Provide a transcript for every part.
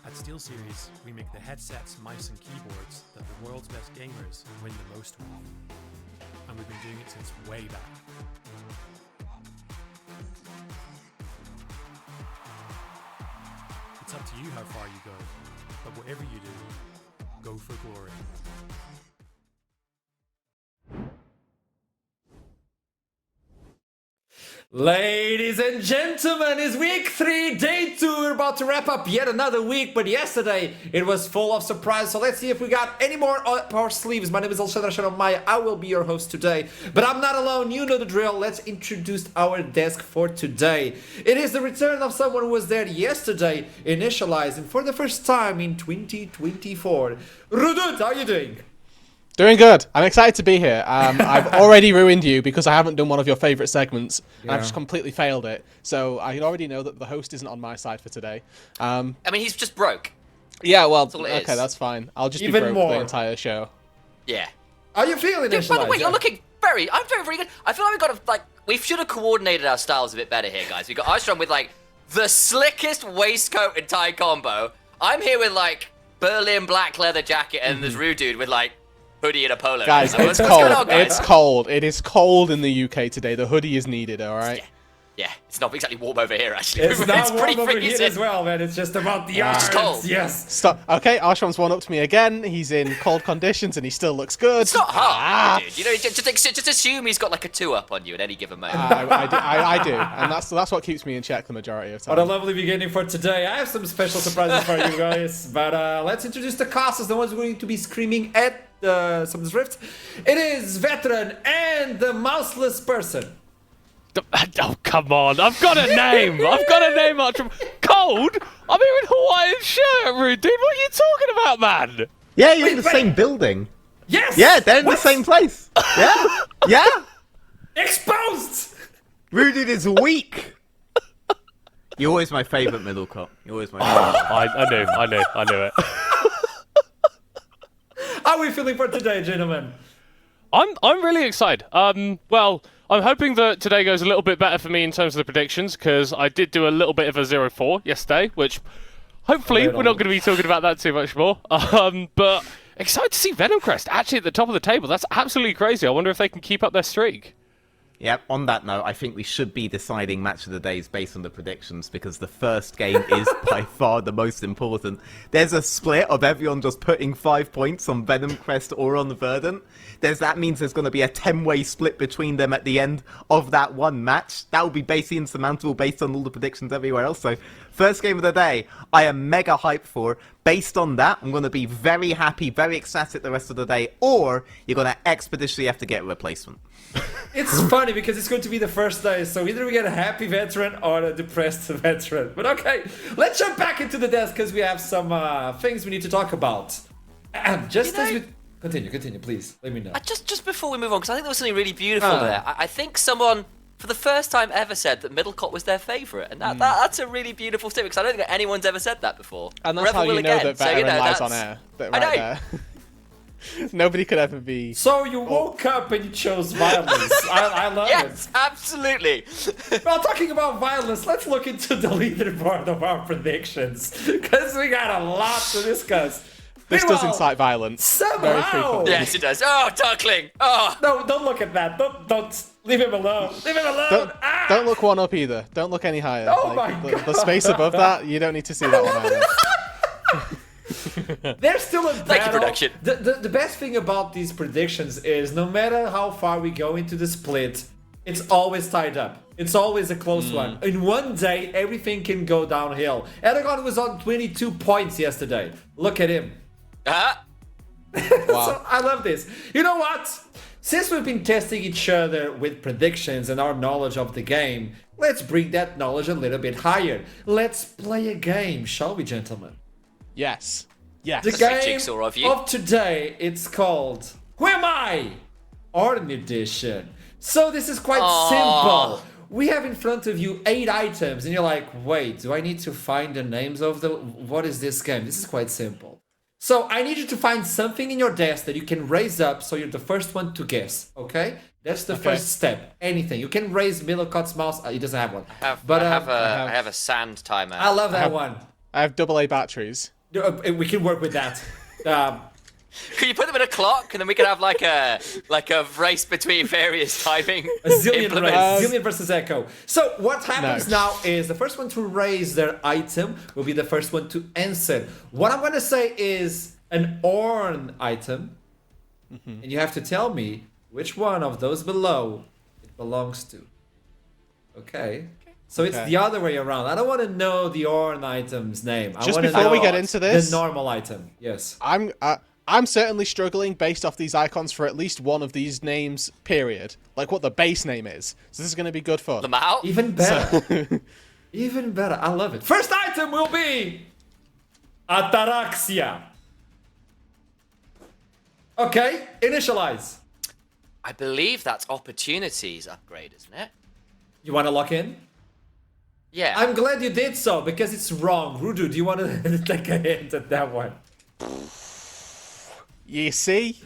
At SteelSeries, we make the headsets, mice, and keyboards that the world's best gamers win the most with. And we've been doing it since way back. It's up to you how far you go, but whatever you do, go for glory. Ladies and gentlemen, it's week 3, day 2. We're about to wrap up yet another week, but yesterday it was full of surprise. So let's see if we got any more up our sleeves. My name is Alexandra Shanomaya. I will be your host today, but I'm not alone. You know the drill. Let's introduce our desk for today. It is the return of someone who was there yesterday, initializing for the first time in 2024. Rudut, how are you doing? Doing good. I'm excited to be here. I've already ruined you because I haven't done one of your favourite segments. And I've just completely failed it. So I already know that the host isn't on my side for today. I mean, he's just broke. Yeah, well, okay, that's fine. I'll just Even be broke more. the entire show. Yeah. How are you feeling, Dude, by the way, Initializer? you're looking I'm doing very good. I feel like we should have coordinated our styles a bit better here, guys. We got Armstrong with, the slickest waistcoat and tie combo. I'm here with, Berlin black leather jacket, and there's Rude Dude with, hoodie and a polo. Guys, What's it's going cold. on, guys? It's cold. It is cold in the UK today. The hoodie is needed, all right? Yeah, it's not exactly warm over here, actually. It's not pretty warm over freezing. here as well, man. It's just about the arms. cold. Yes. Stop. Okay, Arsham's one up to me again. He's in cold conditions and he still looks good. It's not hard, dude. You know, just assume he's got a 2-up on you at any given moment. I do. And that's what keeps me in check the majority of the What a time. lovely beginning for today. I have some special surprises for you guys. But let's introduce the casters, the ones who are going to be screaming at Summoners Rift. It is Veteran and the Mouseless Person. Oh, come on. I've got a name. Archie. Cold? I'm here in Hawaiian shirt, Rude Dude. What are you talking about, man? Yeah, you're in the Wait. same building. Yes! Yeah, they're in What? the same place. Yeah, yeah. Exposed! Rooted is weak. You're always my favourite middle cop. You're always my favourite. I knew it. How are we feeling for today, gentlemen? I'm really excited. Well, I'm hoping that today goes a little bit better for me in terms of the predictions, because I did do a little bit of a 0-4 yesterday, which hopefully we're not going to be talking about that too much more. But excited to see Venom Crest actually at the top of the table. That's absolutely crazy. I wonder if they can keep up their streak. Yep, on that note, I think we should be deciding match of the days based on the predictions, because the first game is by far the most important. There's a split of everyone just putting 5 points on Venom Crest or on Verdant. That means there's going to be a 10-way split between them at the end of that one match. That will be basically insurmountable based on all the predictions everywhere else. So, first game of the day, I am mega hyped for. Based on that, I'm going to be very happy, very ecstatic the rest of the day, or you're going to expeditiously have to get a replacement. It's funny because it's going to be the first day, so either we get a happy veteran or a depressed veteran. But okay, let's jump back into the desk because we have some things we need to talk about. Continue, please. Let me know. Just before we move on, because I think there was something really beautiful there. I think someone, for the first time ever, said that Middlecott was their favourite, and that's a really beautiful statement, because I don't think that anyone's ever said that before. And that's Or how ever you will know again. that So, Veteran lies that's- on air. That I right know. there. Nobody could ever be... So you woke up and you chose violence. I love Yes, absolutely. it. Well, talking about violence, let's look into the leaderboard of our predictions because we got a lot to discuss. This does Meanwhile, incite violence. Very Somehow. frequently. Yes, it does. Oh, Duckling. Oh. No, don't look at that. Don't leave him alone. Leave him alone. Don't look one up either. Don't look any higher. Oh my the space above that, you don't need to see that one either. There's still a battle. Thank you, production. The best thing about these predictions is no matter how far we go into the split, it's always tied up. It's always a close one. In one day, everything can go downhill. Eragon was on 22 points yesterday. Look at him. Ah. So I love this. You know what? Since we've been testing each other with predictions and our knowledge of the game, let's bring that knowledge a little bit higher. Let's play a game, shall we, gentlemen? Yes. Yes. The That's a game jigsaw of you. of today, it's called Who Am I? Art Edition. So this is quite simple. We have in front of you 8 items, and you're like, wait, do I need to find the names of the... What is this game? This is quite simple. So I need you to find something in your desk that you can raise up so you're the first one to guess, okay? That's the first step. Anything. You can raise Middlecott's mouse. He doesn't have one. I have a sand timer. I love that one. I have AA batteries. We can work with that. Could you put them in a clock, and then we could have like a race between various timing? A Zillion implements? race. Zillion versus Echo. So what happens now is the first one to raise their item will be the first one to answer. What I'm gonna say is an Ornn item, and you have to tell me which one of those below it belongs to. Okay. So it's the other way around. I don't want to know the Ornn item's name. Just before we get into this, the normal item. Yes. I'm certainly struggling based off these icons for at least one of these names, period. Like what the base name is. So this is going to be good fun. The Mao? Even better. Even better. I love it. First item will be Ataraxia. Okay, initialize. I believe that's Opportunities upgrade, isn't it? You want to lock in? Yeah. I'm glad you did so, because it's wrong. Rudu, do you want to take a hint at that one? You see?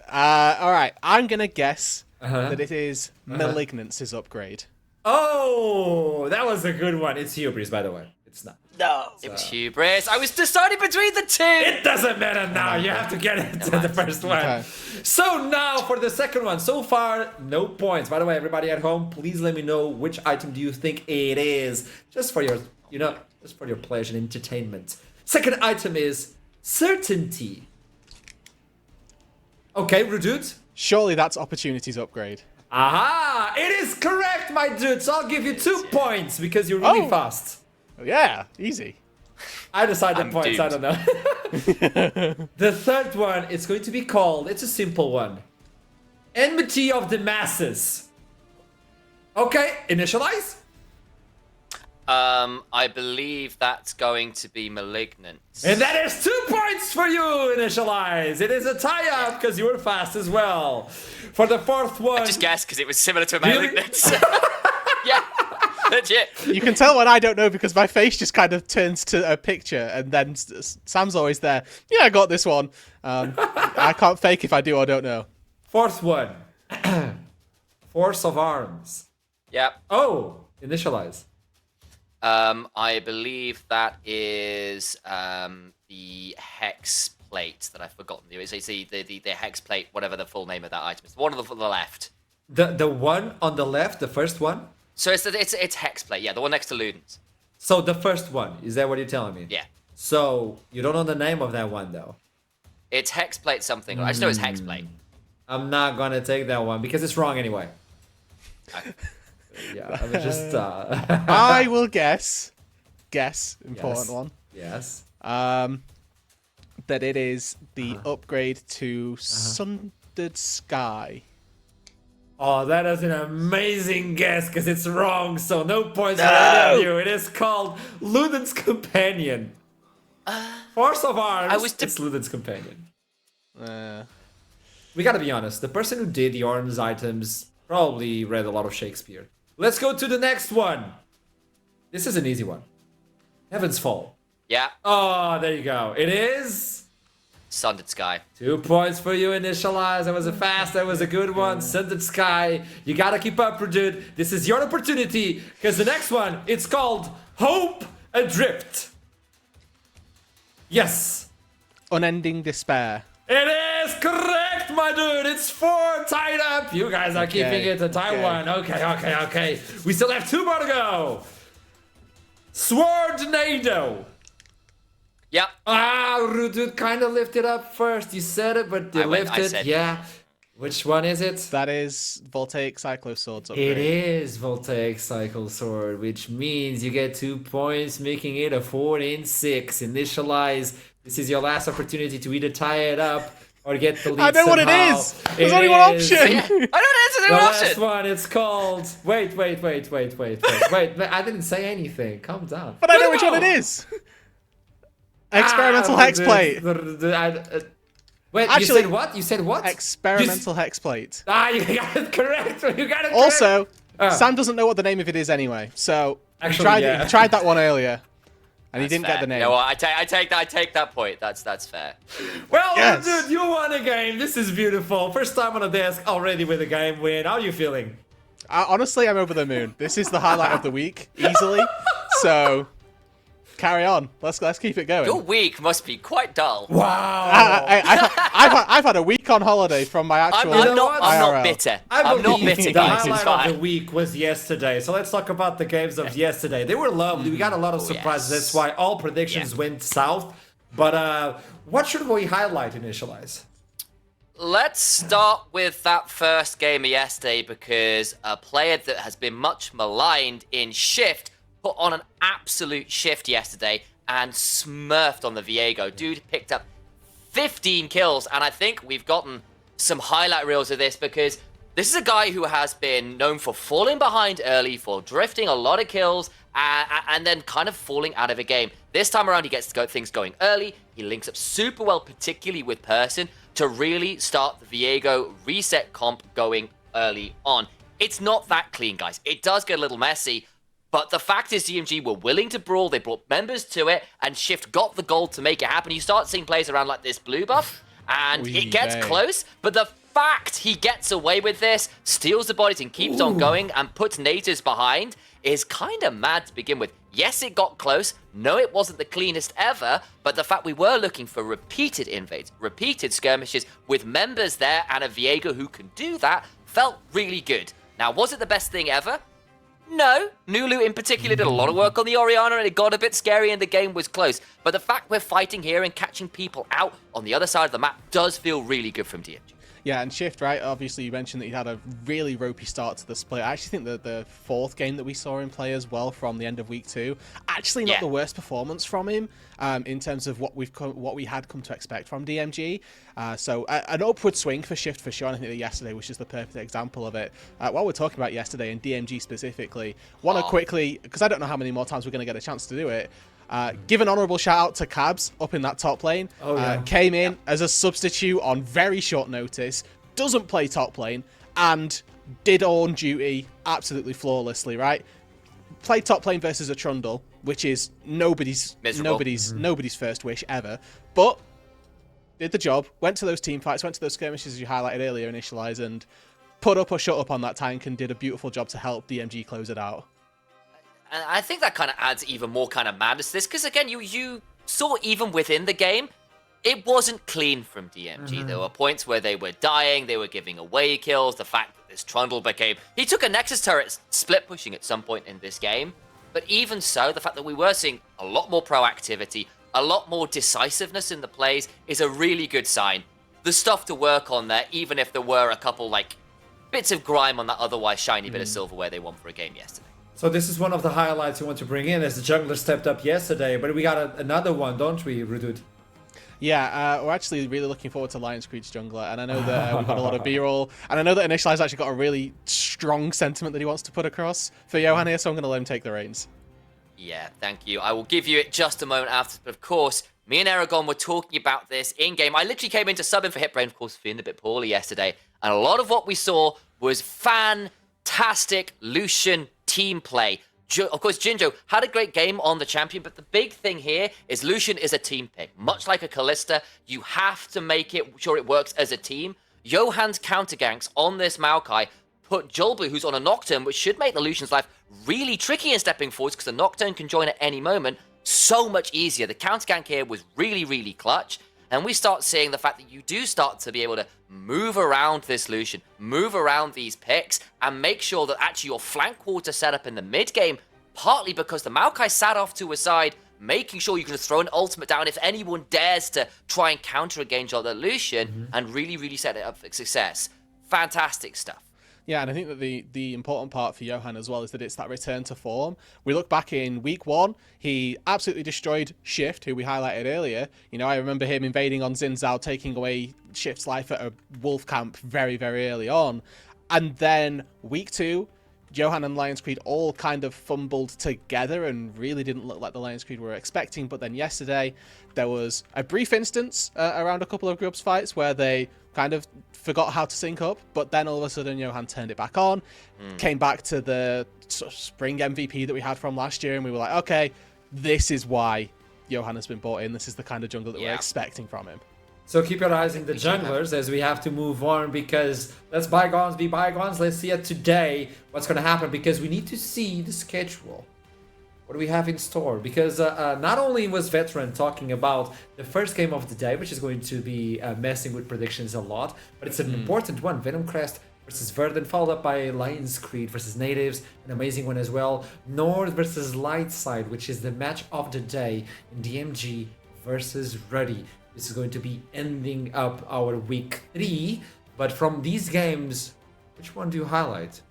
Alright, I'm going to guess Uh-huh. that it is Malignance's upgrade. Oh, that was a good one. It's hubris, by the way. It's not. No. It was hubris. I was deciding between the two. It doesn't matter now. You have to get into the first one. Okay. So now for the second one. So far, no points. By the way, everybody at home, please let me know which item do you think it is. Just for your, just for your pleasure and entertainment. Second item is Certainty. Okay, Rudut. Surely that's Opportunity's upgrade. Aha! It is correct, my dude. So I'll give you 2 points because you're really fast. Yeah, easy. I decide the I'm points, I doomed. don't know. The third one, it's going to be called, it's a simple one. Enmity of the Masses. Okay, initialize. I believe that's going to be Malignant. And that is 2 points for you, initialize. It is a tie-up because you were fast as well. For the fourth one... I just guessed because it was similar to Really? Malignant. Yeah, legit. You can tell when I don't know because my face just kind of turns to a picture and then Sam's always there. Yeah, I got this one. I can't fake if I do or don't know. Fourth one. Force of Arms. Yep. Oh, initialize. I believe that is the hex plate that I've forgotten. It's the hex plate, whatever the full name of that item is. The one on the left. The one on the left, the first one? So it's hex plate, yeah, the one next to Ludens. So the first one, is that what you're telling me? Yeah. So you don't know the name of that one though? It's hex plate something. I just know it's hex plate. I'm not gonna take that one because it's wrong anyway. Yeah, I was just I will guess, important Yes. one, yes. that it is the upgrade to Sundered Sky. Oh, that is an amazing guess because it's wrong, so no points for any of you. It is called Luden's Companion. Force of Arms, it's Luden's Companion. We gotta be honest, the person who did the Ornn's items probably read a lot of Shakespeare. Let's go to the next one. This is an easy one. Heaven's Fall. Yeah, Oh, there you go. It is... Sundered Sky. 2 points for you, initialize. That was a fast, that was a good one. Sundered Sky. You gotta keep up, dude. This is your opportunity, because the next one, it's called Hope Adrift. Yes. Unending Despair. It is correct, my dude. It's 4 tied up. You guys are keeping it to tie one. Okay. We still have 2 more to go. Swordnado. Yep. Rudu kind of lifted up first. You said it, but you lifted. Yeah. Which one is it? That is Voltaic Cyclosword's upgrade. It is Voltaic Cycle Sword, which means you get 2 points, making it a 4-6. Initialize. This is your last opportunity to either tie it up or get the lead. I know what it somehow. is. There's only one option. I don't answer The the last option. one, it's called... Wait. Wait, I didn't say anything. Calm down. But I know which one it is. Experimental hex plate. Wait, Actually, you said what? You said what? Experimental hex plate. You got it correct. You got it correct. Also, Sam doesn't know what the name of it is anyway, so Actually, he tried that one earlier, and he didn't Fair. get the name. You know what? I take that point. That's fair. Well, Yes. dude, you won a game. This is beautiful. First time on the desk already with a game win. How are you feeling? Honestly, I'm over the moon. This is the highlight of the week, easily. So, Carry on. Let's keep it going. Your week must be quite dull. Wow. I've had a week on holiday from my actual. I'm not IRL. bitter. I I'm not believe bitter, the guys. It's highlight of fine. the week was yesterday. So let's talk about the games of yesterday. They were lovely. We got a lot of surprises. yes. That's why all predictions went south. But what should we highlight, Initialize? Let's start with that first game of yesterday because a player that has been much maligned in Shift put on an absolute shift yesterday and smurfed on the Viego. Dude picked up 15 kills, and I think we've gotten some highlight reels of this because this is a guy who has been known for falling behind early, for drifting a lot of kills, and then kind of falling out of a game. This time around, he gets things going early. He links up super well, particularly with Person, to really start the Viego reset comp going early on. It's not that clean, guys. It does get a little messy, but the fact is DMG were willing to brawl. They brought members to it, and Shift got the gold to make it happen. You start seeing plays around like this blue buff, and it gets close, but the fact he gets away with this, steals the bodies and keeps on going and puts natives behind is kind of mad to begin with. Yes, it got close. No, it wasn't the cleanest ever, but the fact we were looking for repeated invades, repeated skirmishes with members there and a Viego who can do that felt really good. Now, was it the best thing ever? No. Nulu in particular did a lot of work on the Orianna and it got a bit scary and the game was close. But the fact we're fighting here and catching people out on the other side of the map does feel really good from DMG. Yeah, and Shift, right? Obviously, you mentioned that he had a really ropey start to the split. I actually think that the fourth game that we saw him play as well from the end of week 2, actually not the worst performance from him in terms of what we had come to expect from DMG. So an upward swing for Shift for sure. And I think that yesterday was just the perfect example of it. While we're talking about yesterday and DMG specifically, want to quickly, because I don't know how many more times we're going to get a chance to do it. Give an honourable shout out to Cabs up in that top lane. Came in as a substitute on very short notice, doesn't play top lane, and did own duty absolutely flawlessly, right? Played top lane versus a Trundle, which is nobody's first wish ever, but did the job, went to those team fights, went to those skirmishes as you highlighted earlier, Initialize, and put up or shut up on that tank and did a beautiful job to help DMG close it out. And I think that kind of adds even more kind of madness to this, because again, you saw even within the game, it wasn't clean from DMG. There were points where they were dying, they were giving away kills, the fact that this Trundle became... He took a Nexus turret split pushing at some point in this game, but even so, the fact that we were seeing a lot more proactivity, a lot more decisiveness in the plays is a really good sign. There's stuff to work on there, even if there were a couple, like, bits of grime on that otherwise shiny bit of silverware they won for a game yesterday. So this is one of the highlights we want to bring in as the jungler stepped up yesterday, but we got another one, don't we, Rudud? Yeah, we're actually really looking forward to Lion Screech Jungler, and I know that we've got a lot of B-roll, and I know that Initialize actually got a really strong sentiment that he wants to put across for Johan here, so I'm going to let him take the reins. Yeah, thank you. I will give you it just a moment after, but of course, me and Aragon were talking about this in-game. I literally came in to sub in for Hitbrain, of course, feeling a bit poorly yesterday, and a lot of what we saw was fantastic Lucian team play. Of course, Jinjo had a great game on the champion, but the big thing here is Lucian is a team pick. Much like a Kalista, you have to make sure it works as a team. Johan's counter ganks on this Maokai put Jolblue, who's on a Nocturne, which should make the Lucian's life really tricky in stepping forwards because the Nocturne can join at any moment, so much easier. The counter gank here was really, really clutch. And we start seeing the fact that you do start to be able to move around this Lucian, move around these picks, and make sure that actually your flank walls are set up in the mid-game, partly because the Maokai sat off to a side, making sure you can throw an ultimate down if anyone dares to try and counter engage on the Lucian, and really, really set it up for success. Fantastic stuff. Yeah, and I think that the important part for Johan as well is that it's that return to form. We look back in week 1, he absolutely destroyed Shift, who we highlighted earlier. You know, I remember him invading on Xin Zhao, taking away Shift's life at a wolf camp very, very early on. And then week 2, Johan and Lion's Creed all kind of fumbled together and really didn't look like the Lion's Creed we were expecting. But then yesterday, there was a brief instance around a couple of Grubs fights where they kind of forgot how to sync up, but then all of a sudden Johan turned it back on, came back to the sort of spring MVP that we had from last year, and we were like, okay, this is why Johan has been brought in. This is the kind of jungler that we're expecting from him. So keep your eyes on the junglers as we have to move on, because let's bygones be bygones. Let's see it today what's going to happen, because we need to see the schedule. what do we have in store? Because not only was Veteran talking about the first game of the day, which is going to be messing with predictions a lot, but it's an important one. Venom Crest versus Verdant, followed up by Lions Creed versus Natives, an amazing one as well. North versus Lightside, which is the match of the day, in DMG versus Ruddy. This is going to be ending up our week 3. But from these games, which one do you highlight?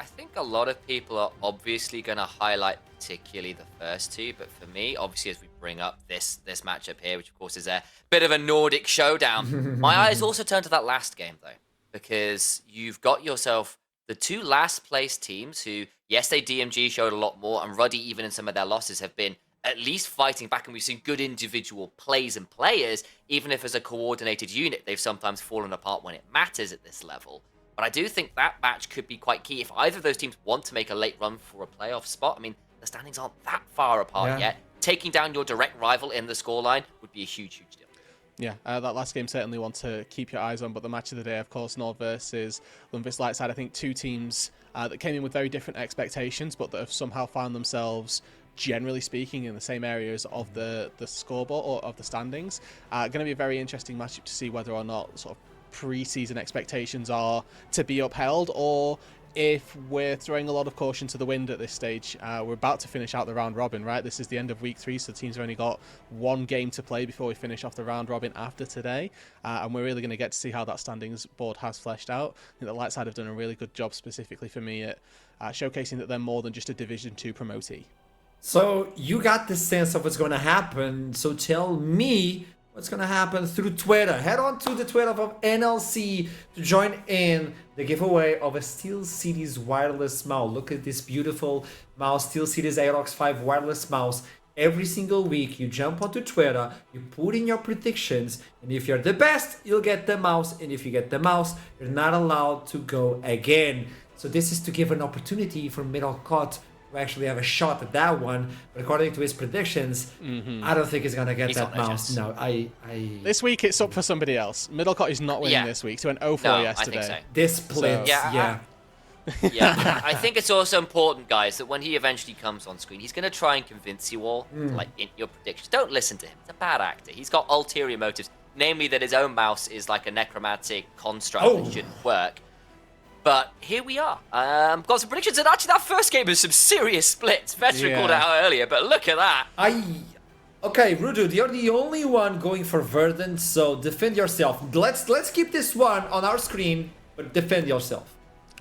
I think a lot of people are obviously going to highlight particularly the first two, but for me, obviously, as we bring up this matchup here, which of course is a bit of a Nordic showdown, my eyes also turn to that last game though, because you've got yourself the two last place teams who, yes, they DMG showed a lot more, and Ruddy, even in some of their losses, have been at least fighting back, and we've seen good individual plays and players, even if as a coordinated unit, they've sometimes fallen apart when it matters at this level. But I do think that match could be quite key if either of those teams want to make a late run for a playoff spot. I mean, the standings aren't that far apart yet. Taking down your direct rival in the scoreline would be a huge, huge deal. Yeah, that last game certainly one to keep your eyes on, but the match of the day, of course, Nord versus Lumbus Lightside. I think two teams that came in with very different expectations, but that have somehow found themselves, generally speaking, in the same areas of the scoreboard or of the standings. Going to be a very interesting matchup to see whether or not sort of pre-season expectations are to be upheld, or if we're throwing a lot of caution to the wind at this stage. We're about to finish out the round robin, right? This is the end of week 3, so the teams have only got one game to play before we finish off the round robin after today, and we're really going to get to see how that standings board has fleshed out. I think the Lightside have done a really good job, specifically for me, at showcasing that they're more than just a Division 2 promotee. So you got the sense of what's going to happen, so tell me what's going to happen through Twitter. Head on to the Twitter of NLC to join in the giveaway of a Steel Cities wireless mouse. Look at this beautiful mouse, Steel Cities Aerox 5 wireless mouse. Every single week, you jump onto Twitter, you put in your predictions, and if you're the best, you'll get the mouse, and if you get the mouse, you're not allowed to go again. So this is to give an opportunity for Middlecott to actually have a shot at that one, but according to his predictions, I don't think he's gonna get that mouse. No, I. This week it's up for somebody else. Middlecott is not winning this week, so an 0-4 yesterday. I think so. This split, yeah. I think it's also important, guys, that when he eventually comes on screen, he's going to try and convince you all, like, in your predictions. Don't listen to him. He's a bad actor. He's got ulterior motives, namely that his own mouse is like a necromantic construct that shouldn't work. But here we are. Got some predictions, and actually that first game was some serious splits. Veteran called it out earlier, but look at that. Okay, Rudu, you're the only one going for Verdant, so defend yourself. Let's keep this one on our screen, but defend yourself.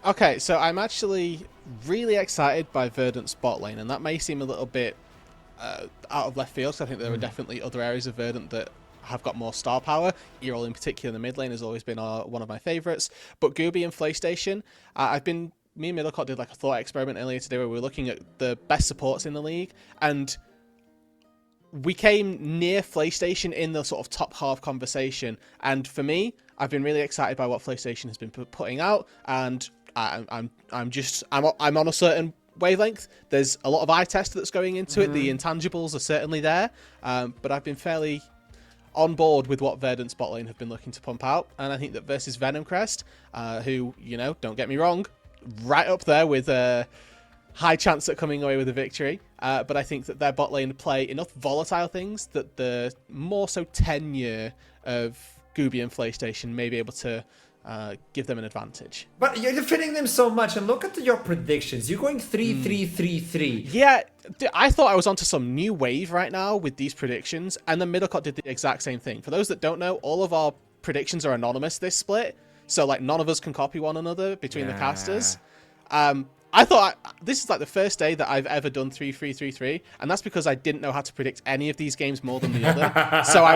Okay, so I'm actually really excited by Verdant's bot lane, and that may seem a little bit out of left field, because I think there are definitely other areas of Verdant that have got more star power. Erol in particular in the mid lane has always been one of my favourites. But Gooby and PlayStation, me and Middlecott did like a thought experiment earlier today where we were looking at the best supports in the league, and we came near PlayStation in the sort of top half conversation. And for me, I've been really excited by what PlayStation has been putting out, and I'm on a certain wavelength. There's a lot of eye test that's going into it. The intangibles are certainly there, but I've been fairly on board with what Verdant's bot lane have been looking to pump out, and I think that versus Venom Crest, who, don't get me wrong, right up there with a high chance at coming away with a victory, but I think that their bot lane play enough volatile things that the more so tenure of Gooby and PlayStation may be able to give them an advantage. But you're defending them so much, and look at your predictions. You're going 3-3-3-3. Yeah, I thought I was onto some new wave right now with these predictions, and then Middlecott did the exact same thing. For those that don't know, all of our predictions are anonymous this split, so like none of us can copy one another between the casters. I thought this is like the first day that I've ever done 3-3-3-3, and that's because I didn't know how to predict any of these games more than the other. So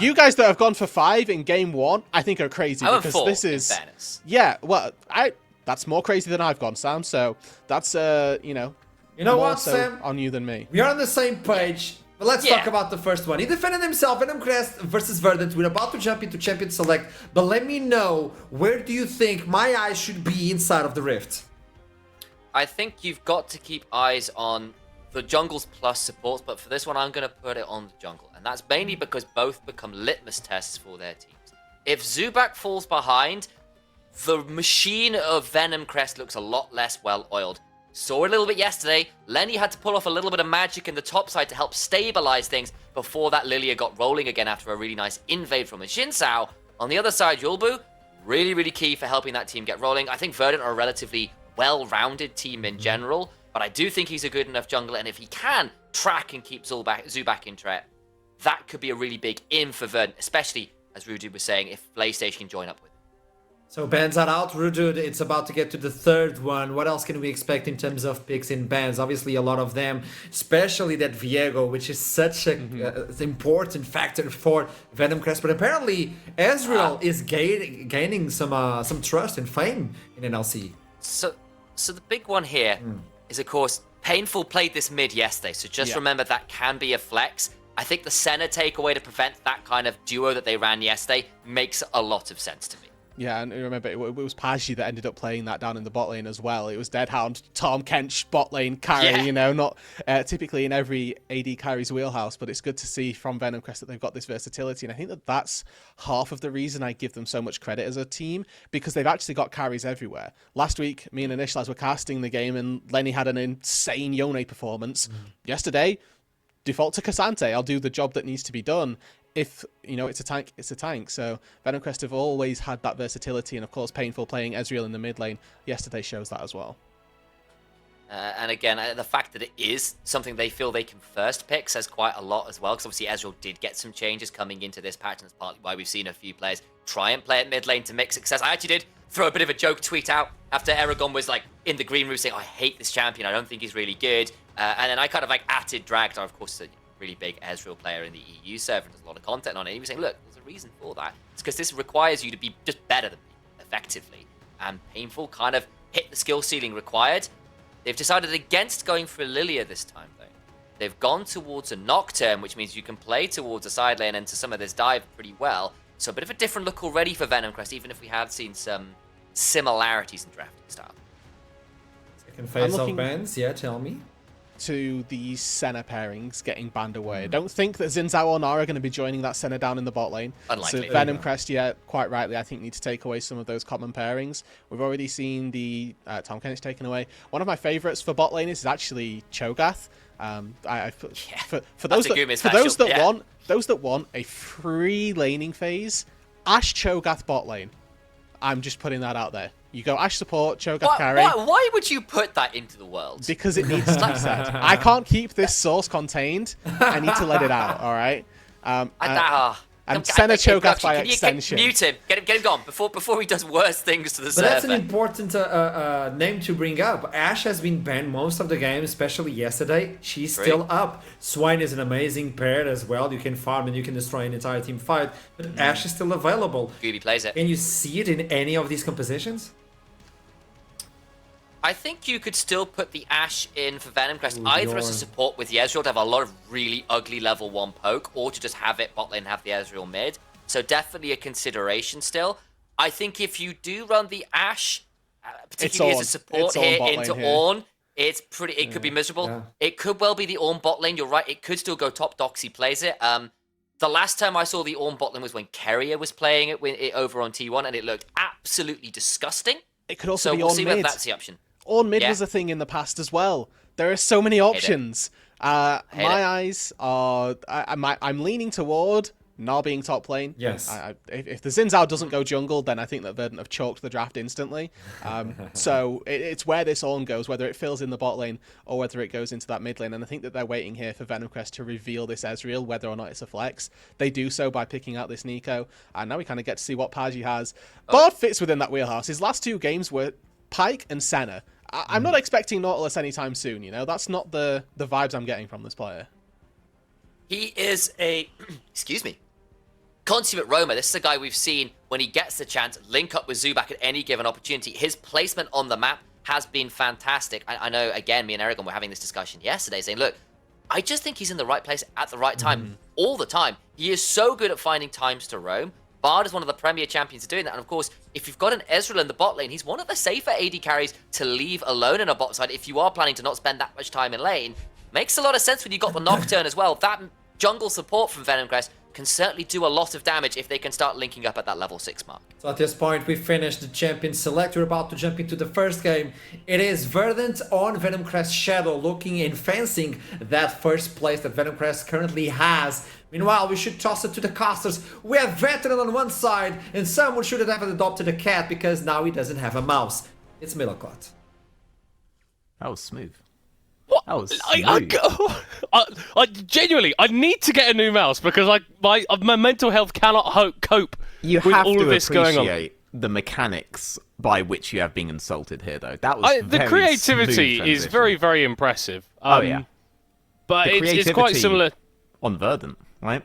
you guys that have gone for 5 in game 1, I think are crazy, because 4, this is in fairness. Yeah, well, that's more crazy than I've gone, Sam. So that's you know more what, so Sam? on you than me. We are on the same page. But let's talk about the first one. He defended himself, Venom Crest versus Verdant. We're about to jump into Champion Select, but let me know, where do you think my eyes should be inside of the Rift? I think you've got to keep eyes on the jungles plus supports, but for this one, I'm going to put it on the jungle. And that's mainly because both become litmus tests for their teams. If Zubac falls behind, the machine of Venom Crest looks a lot less well-oiled. Saw it a little bit yesterday. Lenny had to pull off a little bit of magic in the top side to help stabilize things before that Lilia got rolling again after a really nice invade from the Xin Sao. On the other side, Yulbu, really, really key for helping that team get rolling. I think Verdant are a relatively well-rounded team in general, but I do think he's a good enough jungler, and if he can track and keep Zubac in threat, that could be a really big in for Verdant, especially, as Rudu was saying, if PlayStation can join up with him. So bans are out, Rudu. It's about to get to the third one. What else can we expect in terms of picks in bans? Obviously, a lot of them, especially that Viego, which is such an important factor for Venom Crest. But apparently, Ezreal is gaining some trust and fame in NLC. So the big one here is, of course, Painful played this mid yesterday. So just remember that can be a flex. I think the Senna takeaway to prevent that kind of duo that they ran yesterday makes a lot of sense to me. Yeah, and remember, it was Paggi that ended up playing that down in the bot lane as well. It was Deadhound, Tom Kench, bot lane carry, you know, not typically in every AD carry's wheelhouse, but it's good to see from Venom Crest that they've got this versatility, and I think that that's half of the reason I give them so much credit as a team, because they've actually got carries everywhere. Last week, me and Initialize were casting the game, and Lenny had an insane Yone performance. Yesterday, default to Cassante, I'll do the job that needs to be done. If, you know, it's a tank, it's a tank. So Venom Crest have always had that versatility, and of course Painful playing Ezreal in the mid lane yesterday shows that as well. And again, the fact that it is something they feel they can first pick says quite a lot as well, because obviously Ezreal did get some changes coming into this patch, and that's partly why we've seen a few players try and play at mid lane to mix success. I actually did throw a bit of a joke tweet out after Aragon was like in the green room saying, I hate this champion, I don't think he's really good. And then I kind of like atted Dragtar, of course, really big Ezreal player in the EU server, does a lot of content on it. He was saying, look, there's a reason for that. It's because this requires you to be just better than me, effectively. And Painful kind of hit the skill ceiling required. They've decided against going for Lilia this time, though. They've gone towards a Nocturne, which means you can play towards a side lane and to some of this dive pretty well. So a bit of a different look already for Venom Crest, even if we have seen some similarities in drafting style. Second phase of bans, yeah, tell me. To the Senna pairings getting banned away. I don't think that Xin Zhao or Nara are going to be joining that Senna down in the bot lane. Unlikely. So Venom Crest, yeah, quite rightly, I think need to take away some of those common pairings. We've already seen the Tom Kench taken away. One of my favourites for bot lane is actually Cho'Gath. For those that want a free laning phase, Ashe Cho'Gath bot lane. I'm just putting that out there. You go Ashe support, Cho'Gath carry. Why would you put that into the world? Because it needs to be said. I can't keep this source contained. I need to let it out, alright? And Senna Cho'Gath by extension. Mute him. Get him gone before he does worse things to the server. But that's an important name to bring up. Ashe has been banned most of the game, especially yesterday. She's still up. Swine is an amazing pair as well. You can farm and you can destroy an entire team fight. But Ashe is still available. Gooby plays it. Can you see it in any of these compositions? I think you could still put the Ashe in for Venom Crest, either as a support with the Ezreal to have a lot of really ugly level 1 poke, or to just have it bot lane and have the Ezreal mid. So definitely a consideration still. I think if you do run the Ashe, particularly as a support here into Ornn, it could be miserable. Yeah. It could well be the Ornn bot lane, you're right, it could still go top. Doxy plays it. The last time I saw the Ornn bot lane was when Keria was playing it over on T1, and it looked absolutely disgusting. It could also be we'll Ornn see mid. whether that's the option. Ornn mid was a thing in the past as well. There are so many options. My eyes are... I'm leaning toward Gnar being top lane. Yes. If the Xin Zhao doesn't go jungle, then I think that Verdant have choked the draft instantly. So it's where this Ornn goes, whether it fills in the bot lane or whether it goes into that mid lane. And I think that they're waiting here for Venom Crest to reveal this Ezreal, whether or not it's a flex. They do so by picking out this Nico. And now we kind of get to see what Paggi has. Bard fits within that wheelhouse. His last 2 games were Pyke and Senna. I'm not expecting Nautilus anytime soon, you know? That's not the vibes I'm getting from this player. He is a... excuse me. Consummate roamer. This is a guy we've seen, when he gets the chance, link up with Zubac at any given opportunity. His placement on the map has been fantastic. I know, again, me and Aragon were having this discussion yesterday, saying, look, I just think he's in the right place at the right time, all the time. He is so good at finding times to roam. Bard is one of the premier champions of doing that. And of course, if you've got an Ezreal in the bot lane, he's one of the safer AD carries to leave alone in a bot side if you are planning to not spend that much time in lane. Makes a lot of sense when you got the Nocturne as well. That jungle support from Venom Crest can certainly do a lot of damage if they can start linking up at that level 6 mark. So at this point, we finished the champion select. We're about to jump into the first game. It is Verdant on Venomcrest Shadow, looking and fencing that first place that Venomcrest currently has. Meanwhile, we should toss it to the casters. We have Veteran on one side, and someone should have adopted a cat because now he doesn't have a mouse. It's Milloclot. That was smooth. What? That was smooth. I genuinely, I need to get a new mouse because my mental health cannot cope You with have all to of this going on. appreciate the mechanics by which you have been insulted here, though. That was The very creativity smooth is transition. very, very impressive. Oh, yeah. But The it's quite creativity similar. on Verdant, right?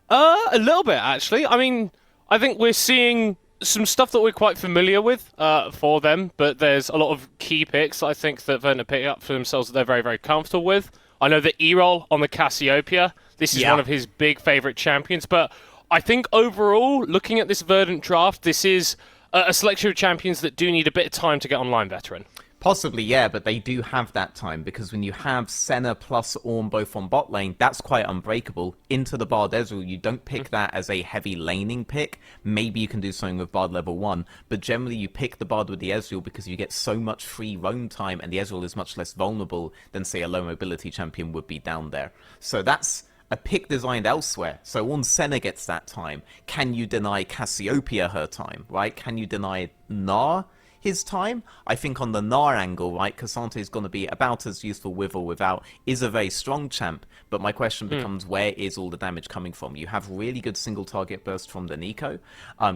A little bit, actually. I mean, I think we're seeing some stuff that we're quite familiar with for them, but there's a lot of key picks I think that Vernon pick up for themselves that they're very, very comfortable with. I know that E-Roll on the Cassiopeia, this is one of his big favourite champions, but I think overall, looking at this Verdant draft, this is a selection of champions that do need a bit of time to get online, Veteran. Possibly, yeah, but they do have that time, because when you have Senna plus Ornn both on bot lane, that's quite unbreakable. Into the Bard Ezreal, you don't pick that as a heavy laning pick. Maybe you can do something with Bard level 1, but generally you pick the Bard with the Ezreal because you get so much free roam time, and the Ezreal is much less vulnerable than, say, a low mobility champion would be down there. So that's a pick designed elsewhere. So Ornn Senna gets that time. Can you deny Cassiopeia her time, right? Can you deny Gnar his time? I think on the Gnar angle, right, Cassante is going to be about as useful with or without, is a very strong champ, but my question becomes, where is all the damage coming from? You have really good single target burst from the Nico,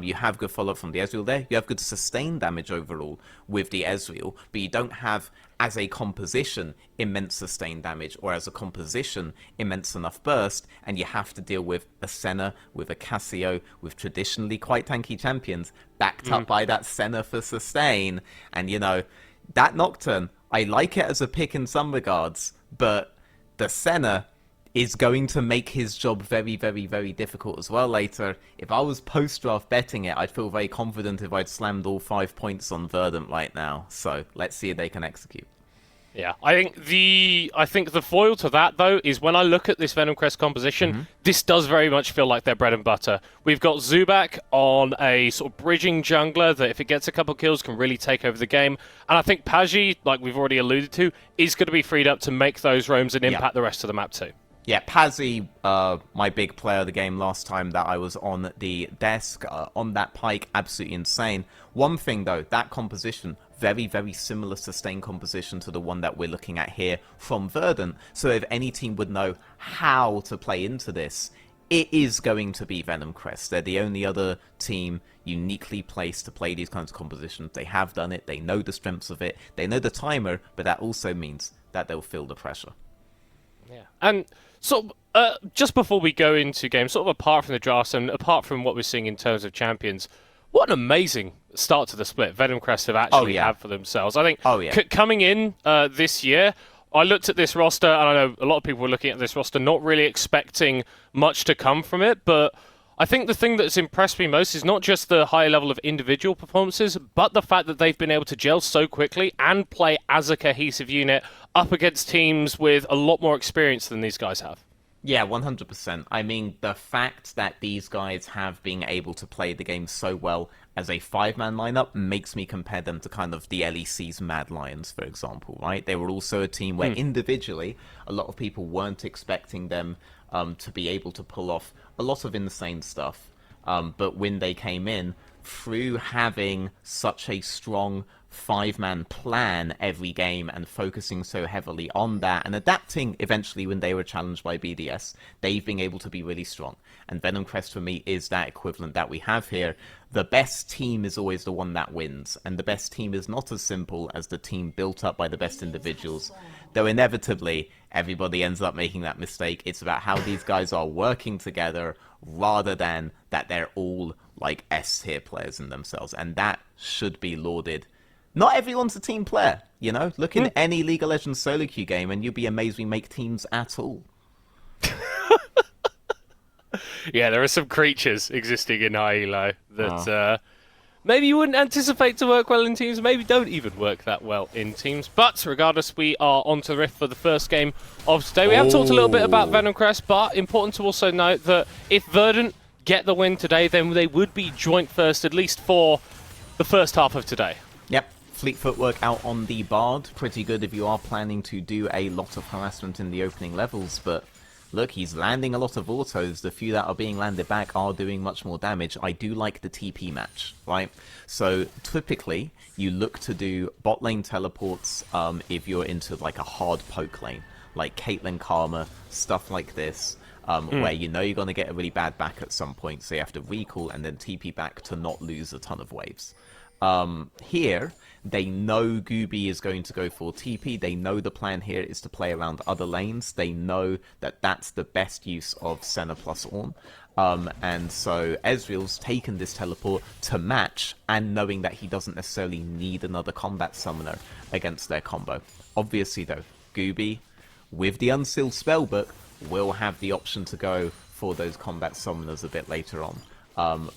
you have good follow-up from the Ezreal there, you have good sustained damage overall with the Ezreal, but you don't have, as a composition, immense sustained damage, or as a composition, immense enough burst, and you have to deal with a Senna, with a Cassio, with traditionally quite tanky champions, backed up by that Senna for sustain, and you know, that Nocturne, I like it as a pick in some regards, but the Senna is going to make his job very, very, very difficult as well later. If I was post-draft betting it, I'd feel very confident if I'd slammed all 5 points on Verdant right now. So let's see if they can execute. Yeah, I think the foil to that, though, is when I look at this Venomcrest composition, this does very much feel like their bread and butter. We've got Zubak on a sort of bridging jungler that if it gets a couple kills can really take over the game. And I think Pagi, like we've already alluded to, is going to be freed up to make those roams and impact the rest of the map too. Yeah, Pazzi, my big player of the game last time that I was on the desk, on that Pyke, absolutely insane. One thing though, that composition, very, very similar sustained composition to the one that we're looking at here from Verdant. So if any team would know how to play into this, it is going to be Venomcrest. They're the only other team uniquely placed to play these kinds of compositions. They have done it, they know the strengths of it, they know the timer, but that also means that they'll feel the pressure. Yeah, and sort of, just before we go into games, sort of apart from the drafts and apart from what we're seeing in terms of champions, what an amazing start to the split Venomcrest have actually had for themselves. I think coming in this year, I looked at this roster, and I know a lot of people were looking at this roster not really expecting much to come from it, but I think the thing that's impressed me most is not just the high level of individual performances, but the fact that they've been able to gel so quickly and play as a cohesive unit up against teams with a lot more experience than these guys have. Yeah, 100%. I mean, the fact that these guys have been able to play the game so well as a 5-man lineup makes me compare them to kind of the LEC's Mad Lions, for example, right? They were also a team where individually, a lot of people weren't expecting them to be able to pull off a lot of insane stuff. But when they came in, through having such a strong 5-man plan every game and focusing so heavily on that and adapting eventually when they were challenged by BDS, they've been able to be really strong. And Venomcrest for me is that equivalent that we have here. The best team is always the one that wins, and the best team is not as simple as the team built up by the best individuals, though inevitably everybody ends up making that mistake. It's about how these guys are working together rather than that they're all like S-tier players in themselves, and that should be lauded. Not everyone's a team player, you know? Look in any League of Legends solo queue game and you'll be amazed we make teams at all. Yeah, there are some creatures existing in high elo that maybe you wouldn't anticipate to work well in teams, maybe don't even work that well in teams. But regardless, we are on to the Rift for the first game of today. We have talked a little bit about Venom Crest, but important to also note that if Verdant get the win today, then they would be joint first, at least for the first half of today. Yep. Fleet footwork out on the Bard. Pretty good if you are planning to do a lot of harassment in the opening levels, but look, he's landing a lot of autos. The few that are being landed back are doing much more damage. I do like the TP match, right? So typically, you look to do bot lane teleports if you're into like a hard poke lane, like Caitlyn Karma, stuff like this, where you know you're going to get a really bad back at some point, so you have to recall and then TP back to not lose a ton of waves. Here, they know Gooby is going to go for TP. They know the plan here is to play around other lanes. They know that that's the best use of Senna plus Ornn. And so Ezreal's taken this teleport to match, and knowing that he doesn't necessarily need another combat summoner against their combo. Obviously, though, Gooby, with the Unsealed Spellbook, will have the option to go for those combat summoners a bit later on.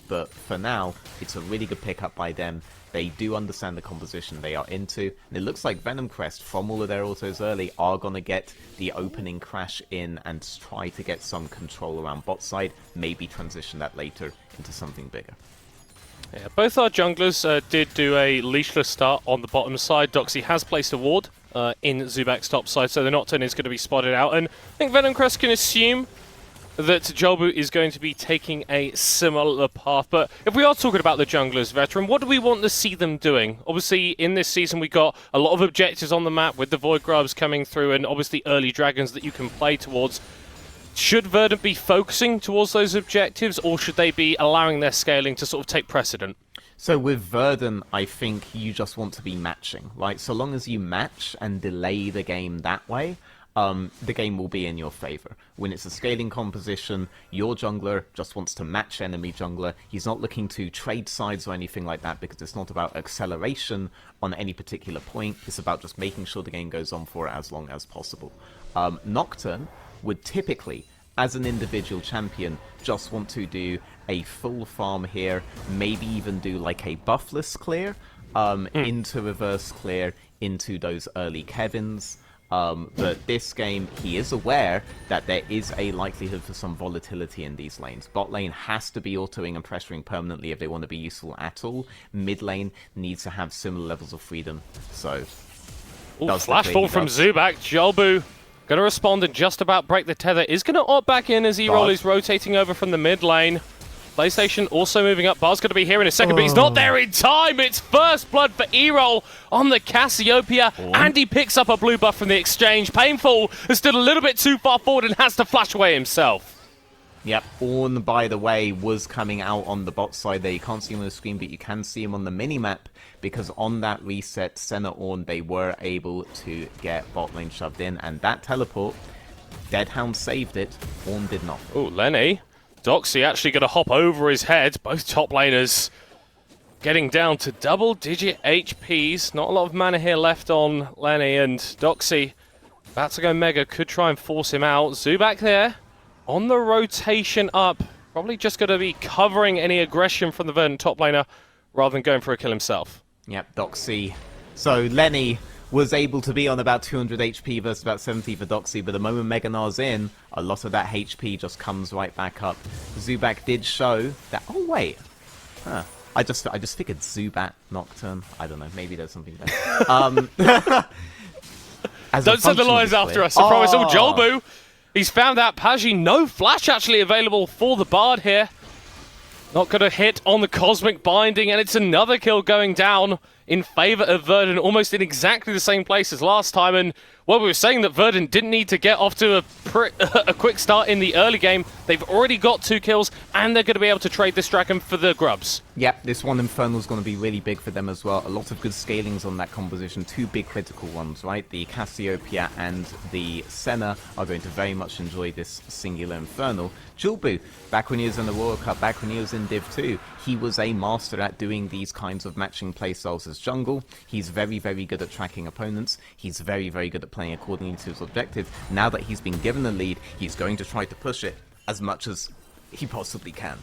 But for now, it's a really good pickup by them. They do understand the composition they are into, and it looks like Venom Crest, from all of their autos early, are going to get the opening crash in and try to get some control around bot side, maybe transition that later into something bigger. Yeah, both our junglers did do a leashless start on the bottom side. Doxy has placed a ward in Zubak's top side, so the Nocturne is going to be spotted out, and I think Venom Crest can assume that Jolbu is going to be taking a similar path. But if we are talking about the junglers, Veteran, what do we want to see them doing? Obviously, in this season, we got a lot of objectives on the map with the Void Grubs coming through and obviously early dragons that you can play towards. Should Verdant be focusing towards those objectives, or should they be allowing their scaling to sort of take precedent? So with Verdant, I think you just want to be matching, right? So long as you match and delay the game that way, the game will be in your favor. When it's a scaling composition, your jungler just wants to match enemy jungler. He's not looking to trade sides or anything like that, because it's not about acceleration on any particular point. It's about just making sure the game goes on for as long as possible. Nocturne would typically, as an individual champion, just want to do a full farm here, maybe even do like a buffless clear, into reverse clear, into those early Kevins. But this game, he is aware that there is a likelihood for some volatility in these lanes. Bot lane has to be autoing and pressuring permanently if they want to be useful at all. Mid lane needs to have similar levels of freedom. So, flash fall from Zubak. Jolbu going to respond and just about break the tether. Is going to opt back in as E-Roll is rotating over from the mid lane. PlayStation also moving up. Bar's going to be here in a second, but he's not there in time. It's first blood for E-Roll on the Cassiopeia, and he picks up a blue buff from the exchange. Painful has stood a little bit too far forward and has to flash away himself. Yep, Ornn, by the way, was coming out on the bot side there. You can't see him on the screen, but you can see him on the mini-map, because on that reset, Senna Ornn, they were able to get bot lane shoved in, and that teleport, Deadhound saved it, Ornn did not. Oh, Lenny. Doxy actually going to hop over his head. Both top laners getting down to double-digit HPs. Not a lot of mana here left on Lenny, and Doxy about to go mega. Could try and force him out. Zubak there on the rotation up. Probably just going to be covering any aggression from the Verdant top laner rather than going for a kill himself. Yep, Doxy. So Lenny was able to be on about 200 HP versus about 70 for Doxy, but the moment Mega Gnar's in, a lot of that HP just comes right back up. Zubak did show that... Oh, wait. Huh. I just figured Zubat, Nocturne. I don't know. Maybe there's something better. Don't send the lies after us, I promise. Oh, Jolbu. He's found out Pagi. No flash actually available for the Bard here. Not going to hit on the Cosmic Binding, and it's another kill going down in favor of Verdant, almost in exactly the same place as last time. And, well, we were saying that Verdant didn't need to get off to a quick start in the early game. They've already got 2 kills, and they're going to be able to trade this dragon for the grubs. Yep, this one Infernal is going to be really big for them as well. A lot of good scalings on that composition. 2 big critical ones, right? The Cassiopeia and the Senna are going to very much enjoy this singular Infernal. Jolbu, back when he was in the Royal Cup, back when he was in Div 2, he was a master at doing these kinds of matching playstyles as jungle. He's very, very good at tracking opponents. He's very, very good at playing according to his objective. Now that he's been given the lead, he's going to try to push it as much as he possibly can.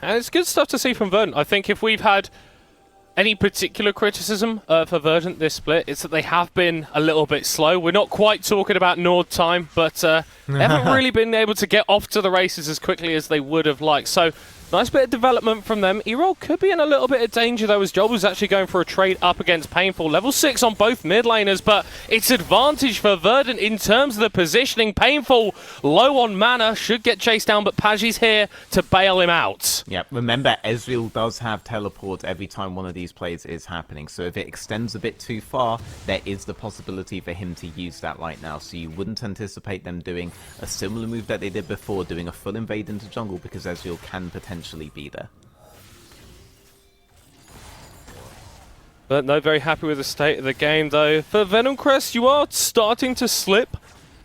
And it's good stuff to see from Verdant. I think if we've had any particular criticism for Verdant this split, it's that they have been a little bit slow. We're not quite talking about Nord time, but they haven't really been able to get off to the races as quickly as they would have liked. So, nice bit of development from them. Erol could be in a little bit of danger, though, as Job was actually going for a trade up against Painful. Level 6 on both mid laners, but it's advantage for Verdant in terms of the positioning. Painful, low on mana, should get chased down, but Paggy's here to bail him out. Yep, remember, Ezreal does have teleport every time one of these plays is happening, so if it extends a bit too far, there is the possibility for him to use that right now, so you wouldn't anticipate them doing a similar move that they did before, doing a full invade into jungle, because Ezreal can potentially be there. But no, very happy with the state of the game, though. For Venomcrest, you are starting to slip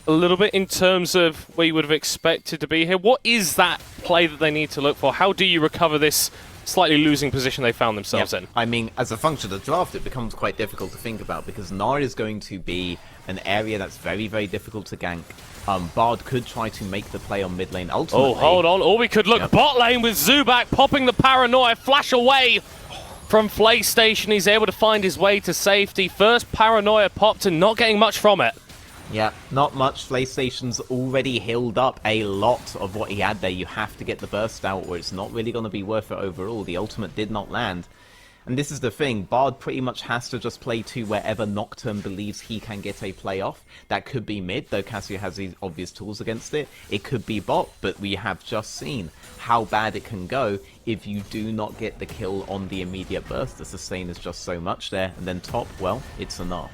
a little bit in terms of where you would have expected to be here. What is that play that they need to look for? How do you recover this slightly losing position they found themselves in? I mean, as a function of the draft, it becomes quite difficult to think about because Nara is going to be an area that's very, very difficult to gank. Bard could try to make the play on mid lane ultimately. Oh, hold on. Or we could look bot lane with Zubak popping the paranoia, flash away from PlayStation. He's able to find his way to safety. First paranoia popped and not getting much from it. Yeah, not much. PlayStation's already healed up a lot of what he had there. You have to get the burst out or it's not really going to be worth it overall. The ultimate did not land. And this is the thing, Bard pretty much has to just play to wherever Nocturne believes he can get a play off. That could be mid, though Cassio has these obvious tools against it. It could be bot, but we have just seen how bad it can go if you do not get the kill on the immediate burst. The sustain is just so much there. And then top, well, it's a Gnar.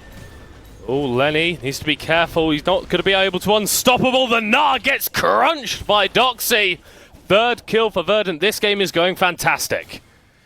Oh, Lenny needs to be careful. He's not going to be able to unstoppable. The Gnar gets crunched by Doxy. Third kill for Verdant. This game is going fantastic.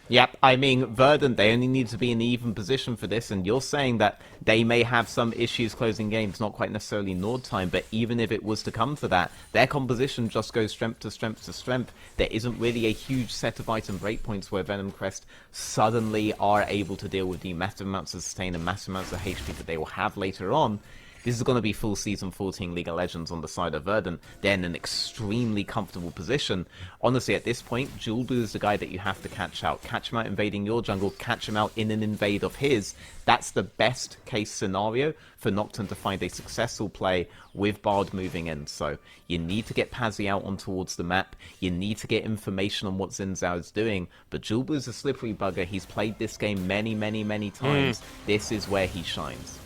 Yep, I mean, Verdant, they only need to be in an even position for this, and you're saying that they may have some issues closing games, not quite necessarily Nord time, but even if it was to come to that, their composition just goes strength to strength to strength. There isn't really a huge set of item breakpoints where Venomcrest suddenly are able to deal with the massive amounts of sustain and massive amounts of HP that they will have later on. This is going to be full Season 14 League of Legends on the side of Verdant. They're in an extremely comfortable position. Honestly, at this point, Julbu is the guy that you have to catch out. Catch him out invading your jungle, catch him out in an invade of his. That's the best case scenario for Nocturne to find a successful play with Bard moving in. So you need to get Pazzy out on towards the map. You need to get information on what Xin Zhao is doing. But Julbu is a slippery bugger. He's played this game many, many, many times. This is where he shines.